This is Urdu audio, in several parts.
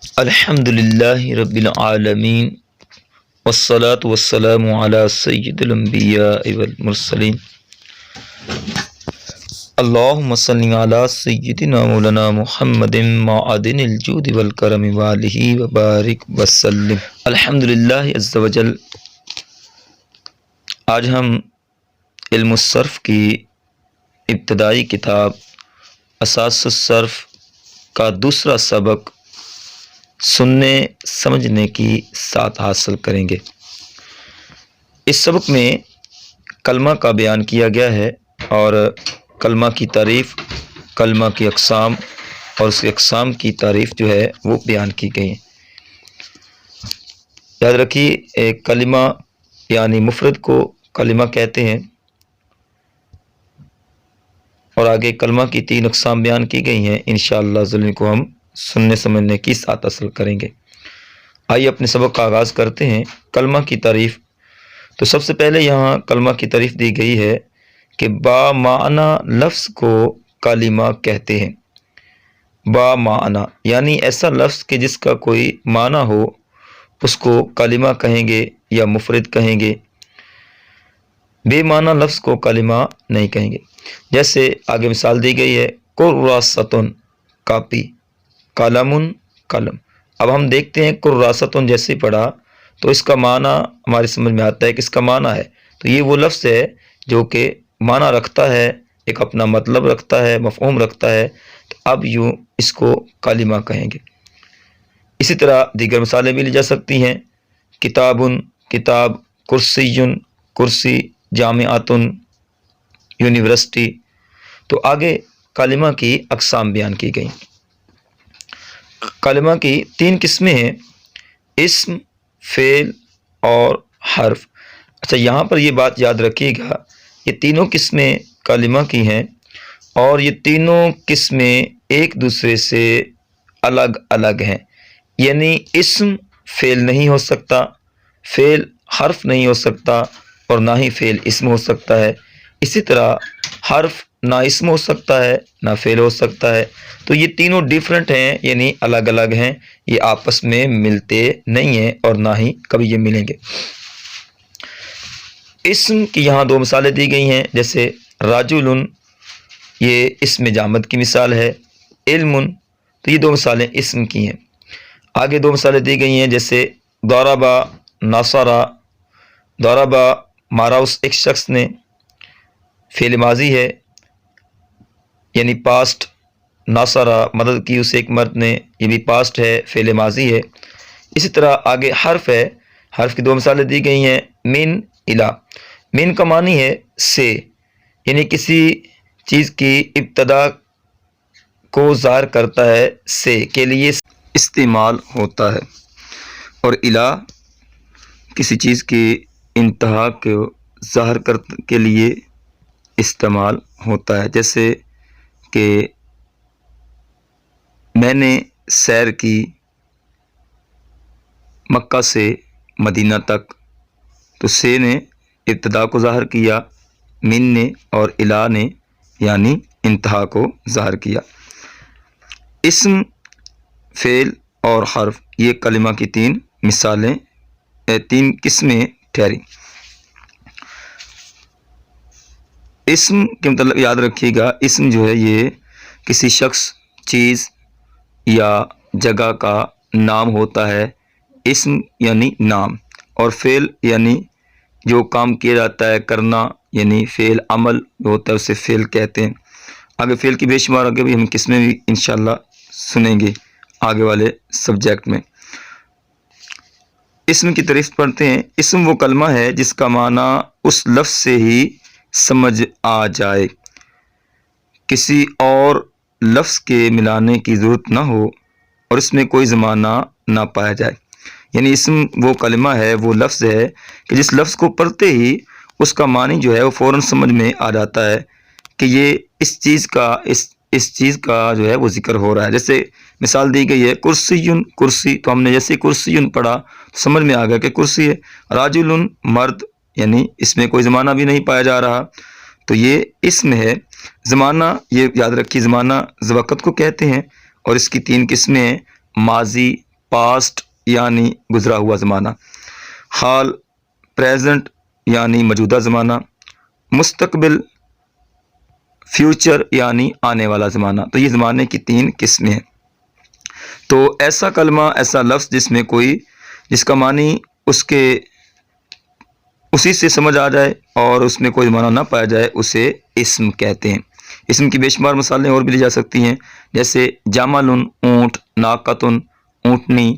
الحمدللہ رب العالمین والصلاة والسلام علی سید الانبیاء والمرسلین اللہم صلی علی سیدنا مولانا محمد معدن الجود والکرم والہ وبارک وسلم۔ الحمدللہ عز وجل آج ہم علم الصرف کی ابتدائی کتاب اساس الصرف کا دوسرا سبق سننے سمجھنے کی ساتھ حاصل کریں گے۔ اس سبق میں کلمہ کا بیان کیا گیا ہے اور کلمہ کی تعریف، کلمہ کی اقسام اور اس کی اقسام کی تعریف جو ہے وہ بیان کی گئی ہیں۔ یاد رکھیے کلمہ یعنی مفرد کو کلمہ کہتے ہیں، اور آگے کلمہ کی 3 اقسام بیان کی گئی ہیں۔ انشاءاللہ ظلم کو ہم سننے سمجھنے کی ساتھ حاصل کریں گے۔ آئیے اپنے سبق کا آغاز کرتے ہیں۔ کلمہ کی تعریف، تو سب سے پہلے یہاں کلمہ کی تعریف دی گئی ہے کہ با معنی لفظ کو کلمہ کہتے ہیں۔ با معنی یعنی ایسا لفظ کہ جس کا کوئی معنی ہو، اس کو کلمہ کہیں گے یا مفرد کہیں گے۔ بے معنی لفظ کو کلمہ نہیں کہیں گے۔ جیسے آگے مثال دی گئی ہے کراسۃن کاپی، قلم قلم۔ اب ہم دیکھتے ہیں کراسۃن جیسے پڑھا تو اس کا معنی ہماری سمجھ میں آتا ہے کہ اس کا معنی ہے، تو یہ وہ لفظ ہے جو کہ معنی رکھتا ہے، ایک اپنا مطلب رکھتا ہے، مفہوم رکھتا ہے، تو اب یوں اس کو کلمہ کہیں گے۔ اسی طرح دیگر مثالیں بھی لی جا سکتی ہیں، کتاب کتاب، کرسی کرسی، جامعۃ یونیورسٹی۔ تو آگے کلمہ کی اقسام بیان کی گئی۔ کلمہ کی 3 قسمیں ہیں، اسم، فعل اور حرف۔ اچھا، یہاں پر یہ بات یاد رکھیے گا، یہ تینوں قسمیں کلمہ کی ہیں اور یہ تینوں قسمیں ایک دوسرے سے الگ الگ ہیں، یعنی اسم فعل نہیں ہو سکتا، فعل حرف نہیں ہو سکتا اور نہ ہی فعل اسم ہو سکتا ہے۔ اسی طرح حرف نہ اسم ہو سکتا ہے نہ فعل ہو سکتا ہے۔ تو یہ تینوں ڈیفرنٹ ہیں، یعنی الگ الگ ہیں، یہ آپس میں ملتے نہیں ہیں اور نہ ہی کبھی یہ ملیں گے۔ اسم کی یہاں 2 مثالیں دی گئی ہیں، جیسے راجل، یہ اسم جامد کی مثال ہے، علم، تو یہ 2 مثالیں اسم کی ہیں۔ آگے 2 مثالیں دی گئی ہیں، جیسے ضربا نصرا، ضربا مارا اس ایک شخص نے، فعل ماضی ہے یعنی پاسٹ، ناصرہ مدد کی اسے ایک مرد نے، یہ بھی پاسٹ ہے، فعل ماضی ہے۔ اسی طرح آگے حرف ہے، حرف کی 2 مثالیں دی گئی ہیں، من الی۔ من کا معنی ہے سے، یعنی کسی چیز کی ابتدا کو ظاہر کرتا ہے، سے کے لیے استعمال ہوتا ہے، اور الی کسی چیز کی انتہا کو ظاہر کرنے کے لیے استعمال ہوتا ہے۔ جیسے کہ میں نے سیر کی مکہ سے مدینہ تک، تو سے نے ابتدا کو ظاہر کیا، من نے اور الی نے یعنی انتہا کو ظاہر کیا۔ اسم، فعل اور حرف، یہ کلمہ کی 3 مثالیں، 3 قسمیں ٹھہری۔ اسم کے متعلق یاد رکھیے گا، اسم جو ہے یہ کسی شخص، چیز یا جگہ کا نام ہوتا ہے، اسم یعنی نام، اور فعل یعنی جو کام کیا جاتا ہے، کرنا، یعنی فعل عمل جو ہوتا ہے اسے فعل کہتے ہیں۔ آگے فعل کی بے شمار آگے بھی ہم قسمیں بھی انشاءاللہ سنیں گے آگے والے سبجیکٹ میں۔ اسم کی تعریف پڑھتے ہیں۔ اسم وہ کلمہ ہے جس کا معنی اس لفظ سے ہی سمجھ آ جائے، کسی اور لفظ کے ملانے کی ضرورت نہ ہو اور اس میں کوئی زمانہ نہ پایا جائے۔ یعنی اسم وہ کلمہ ہے، وہ لفظ ہے کہ جس لفظ کو پڑھتے ہی اس کا معنی جو ہے وہ فوراً سمجھ میں آ جاتا ہے کہ یہ اس چیز کا جو ہے وہ ذکر ہو رہا ہے۔ جیسے مثال دی گئی ہے کرسی، کرسی، تو ہم نے جیسے کرسی پڑھا تو سمجھ میں آ گیا کہ کرسی ہے۔ راجل مرد، یعنی اس میں کوئی زمانہ بھی نہیں پایا جا رہا، تو یہ اسم ہے۔ زمانہ، یہ یاد رکھیے، زمانہ وقت کو کہتے ہیں، اور اس کی 3 قسمیں ہیں، ماضی، پاسٹ یعنی گزرا ہوا زمانہ، حال پریزنٹ یعنی موجودہ زمانہ، مستقبل فیوچر یعنی آنے والا زمانہ۔ تو یہ زمانے کی 3 قسمیں ہیں۔ تو ایسا کلمہ، ایسا لفظ جس کا معنی اسی سے سمجھ آ جائے اور اس میں کوئی معنی نہ پایا جائے، اسے اسم کہتے ہیں۔ اسم کی بے شمار مثالیں اور بھی لی جا سکتی ہیں، جیسے جمل اونٹ، ناقۃ اونٹنی،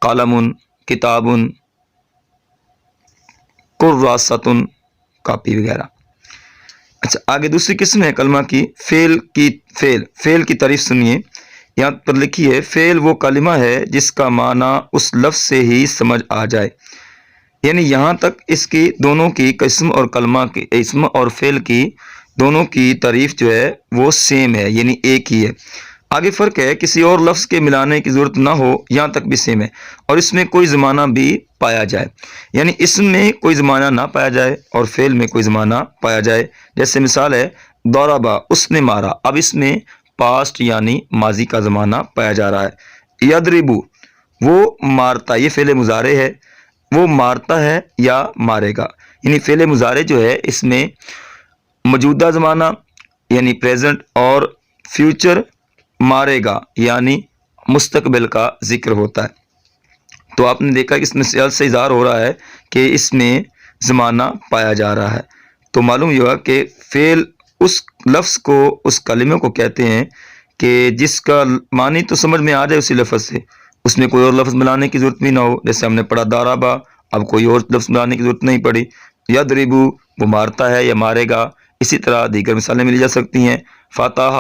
قلم کتاب، کراسۃ کاپی وغیرہ۔ اچھا، آگے دوسری قسم ہے کلمہ کی فعل کی تعریف سنیے۔ یہاں پر لکھی ہے، فعل وہ کلمہ ہے جس کا معنی اس لفظ سے ہی سمجھ آ جائے، یعنی یہاں تک اس کی دونوں کی قسم اور کلمہ کی اسم اور فعل کی دونوں کی تعریف جو ہے وہ سیم ہے، یعنی ایک ہی ہے۔ آگے فرق ہے، کسی اور لفظ کے ملانے کی ضرورت نہ ہو، یہاں تک بھی سیم ہے، اور اس میں کوئی زمانہ بھی پایا جائے، یعنی اسم میں کوئی زمانہ نہ پایا جائے اور فعل میں کوئی زمانہ پایا جائے۔ جیسے مثال ہے، ضربا، اس نے مارا، اب اس میں پاسٹ یعنی ماضی کا زمانہ پایا جا رہا ہے۔ یضربو، وہ مارتا، یہ فعل مضارع ہے، وہ مارتا ہے یا مارے گا، یعنی فعل مضارع جو ہے اس میں موجودہ زمانہ یعنی پریزنٹ اور فیوچر مارے گا یعنی مستقبل کا ذکر ہوتا ہے۔ تو آپ نے دیکھا کہ اس میں سے اظہار ہو رہا ہے کہ اس میں زمانہ پایا جا رہا ہے۔ تو معلوم یہ ہوا کہ فعل اس لفظ کو، اس کلمے کو کہتے ہیں کہ جس کا معنی تو سمجھ میں آ جائے اسی لفظ سے، اس میں کوئی اور لفظ ملانے کی ضرورت بھی نہ ہو۔ جیسے ہم نے پڑھا ضربا، اب کوئی اور لفظ ملانے کی ضرورت نہیں پڑی۔ یضربو، وہ مارتا ہے یا مارے گا۔ اسی طرح دیگر مثالیں ملی جا سکتی ہیں، فتح،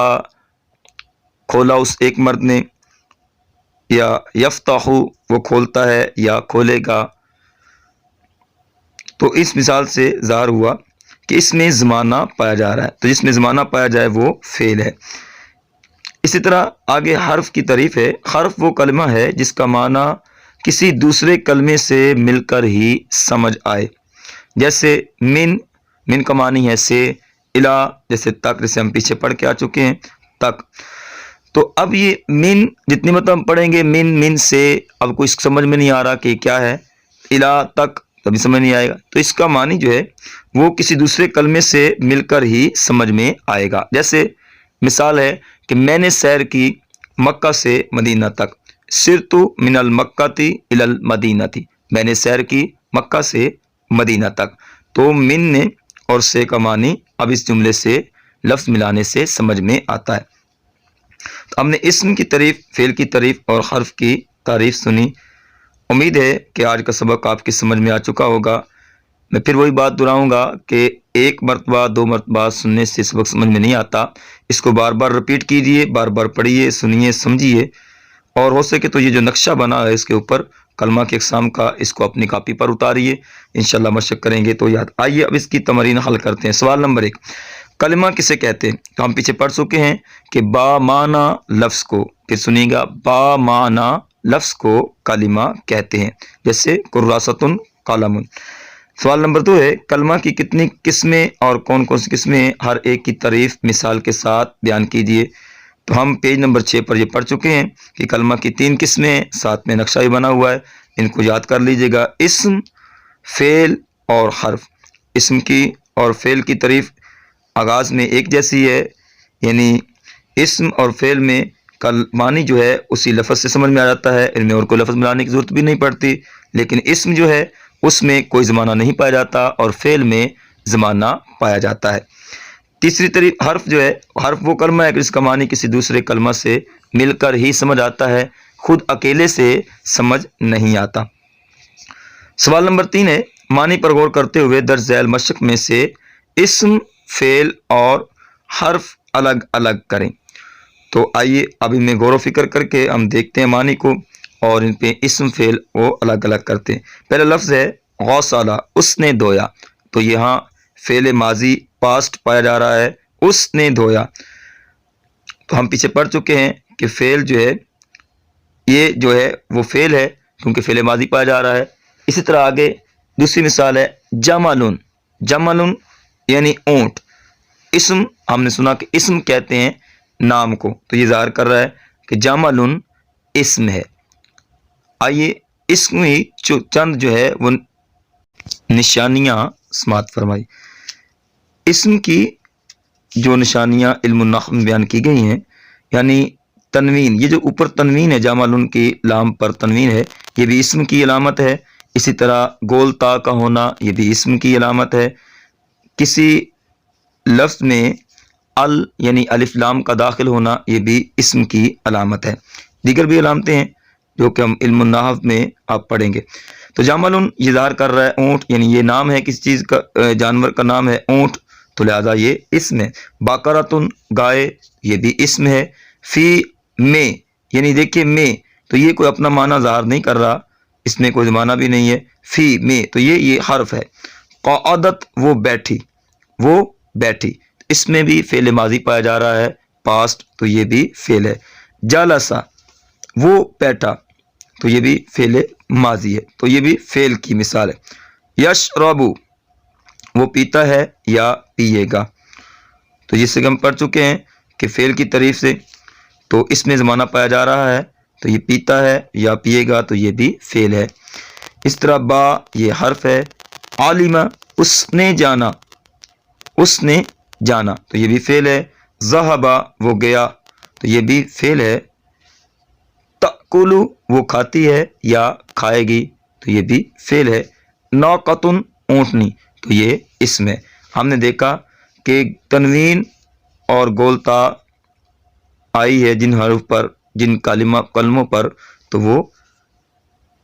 کھولا اس ایک مرد نے، یا یفتح، وہ کھولتا ہے یا کھولے گا۔ تو اس مثال سے ظاہر ہوا کہ اس میں زمانہ پایا جا رہا ہے، تو جس میں زمانہ پایا جائے وہ فعل ہے۔ اسی طرح آگے حرف کی تعریف ہے۔ حرف وہ کلمہ ہے جس کا معنی کسی دوسرے کلمے سے مل کر ہی سمجھ آئے، جیسے من کا معنی ہے سے، الا جیسے تک، جیسے ہم پیچھے پڑھ کے آ چکے ہیں تک۔ تو اب یہ من جتنی مرتبہ ہم پڑھیں گے، من سے، اب کوئی سمجھ میں نہیں آ رہا کہ کیا ہے، الا تک کبھی سمجھ نہیں آئے گا، تو اس کا معنی جو ہے وہ کسی دوسرے کلمے سے مل کر ہی سمجھ میں آئے گا۔ جیسے مثال ہے کہ میں نے سیر کی مکہ سے مدینہ تک، سرت من المکۃ الی المدینہ، میں نے سیر کی مکہ سے مدینہ تک۔ تو من نے اور سے کا معنی اب اس جملے سے لفظ ملانے سے سمجھ میں آتا ہے۔ تو ہم نے اسم کی تعریف، فعل کی تعریف اور حرف کی تعریف سنی۔ امید ہے کہ آج کا سبق آپ کی سمجھ میں آ چکا ہوگا۔ میں پھر وہی بات دہراؤں گا کہ ایک مرتبہ 2 مرتبہ سننے سے سبق سمجھ میں نہیں آتا، اس کو بار بار رپیٹ کیجئے، بار بار پڑھیے، سنیے، سمجھیے، اور ہو سکے تو یہ جو نقشہ بنا ہے اس کے اوپر کلمہ کے اقسام کا، اس کو اپنی کاپی پر اتاریے، انشاءاللہ مشق کریں گے تو یاد۔ آئیے اب اس کی تمرین حل کرتے ہیں۔ سوال نمبر 1، کلمہ کسے کہتے ہیں؟ تو ہم پیچھے پڑھ چکے ہیں کہ با معنی لفظ کو، پھر سنیے گا، با معنی لفظ کو کلمہ کہتے ہیں، جیسے کراسۃ قلم۔ سوال نمبر 2 ہے، کلمہ کی کتنی قسمیں اور کون کون سی قسمیں ہیں؟ ہر ایک کی تعریف مثال کے ساتھ بیان کیجیے۔ تو ہم پیج نمبر 6 پر یہ پڑھ چکے ہیں کہ کلمہ کی 3 قسمیں ہیں، ساتھ میں نقشہ بھی بنا ہوا ہے، ان کو یاد کر لیجئے گا۔ اسم، فعل اور حرف۔ اسم کی اور فعل کی تعریف آغاز میں ایک جیسی ہے، یعنی اسم اور فعل میں معنی جو ہے اسی لفظ سے سمجھ میں آ جاتا ہے، ان میں اور کوئی لفظ ملانے کی ضرورت بھی نہیں پڑتی۔ لیکن اسم جو ہے اس میں کوئی زمانہ نہیں پایا جاتا اور فعل میں زمانہ پایا جاتا ہے۔ تیسری تعریف حرف جو ہے، حرف وہ کلمہ ہے جس کا معنی کسی دوسرے کلمہ سے مل کر ہی سمجھ آتا ہے، خود اکیلے سے سمجھ نہیں آتا۔ سوال نمبر 3 ہے، معنی پر غور کرتے ہوئے درج ذیل مشق میں سے اسم، فعل اور حرف الگ الگ کریں۔ تو آئیے اب ان میں غور و فکر کر کے ہم دیکھتے ہیں معنی کو اور ان پہ اسم، فعل وہ الگ الگ کرتے ہیں۔ پہلا لفظ ہے غسل، اس نے دھویا، تو یہاں فعل ماضی پاسٹ پایا جا رہا ہے، اس نے دھویا۔ تو ہم پیچھے پڑھ چکے ہیں کہ فعل جو ہے یہ جو ہے وہ فعل ہے کیونکہ فعل ماضی پایا جا رہا ہے۔ اسی طرح آگے دوسری مثال ہے جمل، جمل یعنی اونٹ۔ اسم، ہم نے سنا کہ اسم کہتے ہیں نام کو، تو یہ ظاہر کر رہا ہے کہ جمل اسم ہے۔ آئیے اسم میں چند جو ہے وہ نشانیاں سماعت فرمائی۔ اسم کی جو نشانیاں علم النحو میں بیان کی گئی ہیں، یعنی تنوین، یہ جو اوپر تنوین ہے جامع کی لام پر تنوین ہے، یہ بھی اسم کی علامت ہے۔ اسی طرح گول تا کا ہونا، یہ بھی اسم کی علامت ہے۔ کسی لفظ میں ال یعنی الف لام کا داخل ہونا، یہ بھی اسم کی علامت ہے۔ دیگر بھی علامتیں ہیں جو کہ ہم علم النحو میں آپ پڑھیں گے۔ تو جامل یہ ظاہر کر رہا ہے اونٹ، یعنی یہ نام ہے کسی چیز کا، جانور کا نام ہے اونٹ، تو لہذا یہ اسم ہے۔ باقرتن گائے، یہ بھی اسم ہے۔ فی میں، یعنی دیکھیے میں، تو یہ کوئی اپنا معنی ظاہر نہیں کر رہا، اس میں کوئی معنی بھی نہیں ہے۔ فی میں، تو یہ حرف ہے۔ قعدت وہ بیٹھی، وہ بیٹھی، اس میں بھی فعل ماضی پایا جا رہا ہے، پاسٹ، تو یہ بھی فعل ہے۔ جلسہ وہ بیٹھا، تو یہ بھی فعل ماضی ہے، تو یہ بھی فعل کی مثال ہے۔ یشربو وہ پیتا ہے یا پیے گا، تو جس سے ہم پڑھ چکے ہیں کہ فعل کی تعریف سے تو اس میں زمانہ پایا جا رہا ہے، تو یہ پیتا ہے یا پیے گا، تو یہ بھی فعل ہے۔ اس طرح با یہ حرف ہے۔ عالمہ اس نے جانا، اس نے جانا، تو یہ بھی فعل ہے۔ ذہبا وہ گیا، تو یہ بھی فعل ہے۔ تأکلو وہ کھاتی ہے یا کھائے گی، تو یہ بھی فعل ہے۔ ناقتن اونٹنی، تو یہ اسم ہے۔ ہم نے دیکھا کہ تنوین اور گولتا آئی ہے جن حروف پر، جن کلموں پر، تو وہ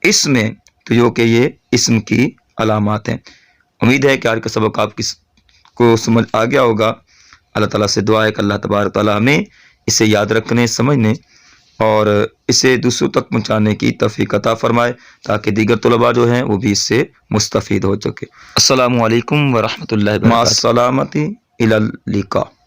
اسم ہے، تو جو کہ یہ اسم کی علامات ہیں۔ امید ہے کہ آج کا سبق آپ کو سمجھ آ گیا ہوگا۔ اللہ تعالیٰ سے دعا ہے کہ اللہ تبارک تعالیٰ ہمیں اسے یاد رکھنے، سمجھنے اور اسے دوسروں تک پہنچانے کی توفیق عطا فرمائے، تاکہ دیگر طلباء جو ہیں وہ بھی اس سے مستفید ہو سکے۔ السلام علیکم ورحمۃ اللہ وبرکاتہ۔ مع السلامتی الی اللقاء۔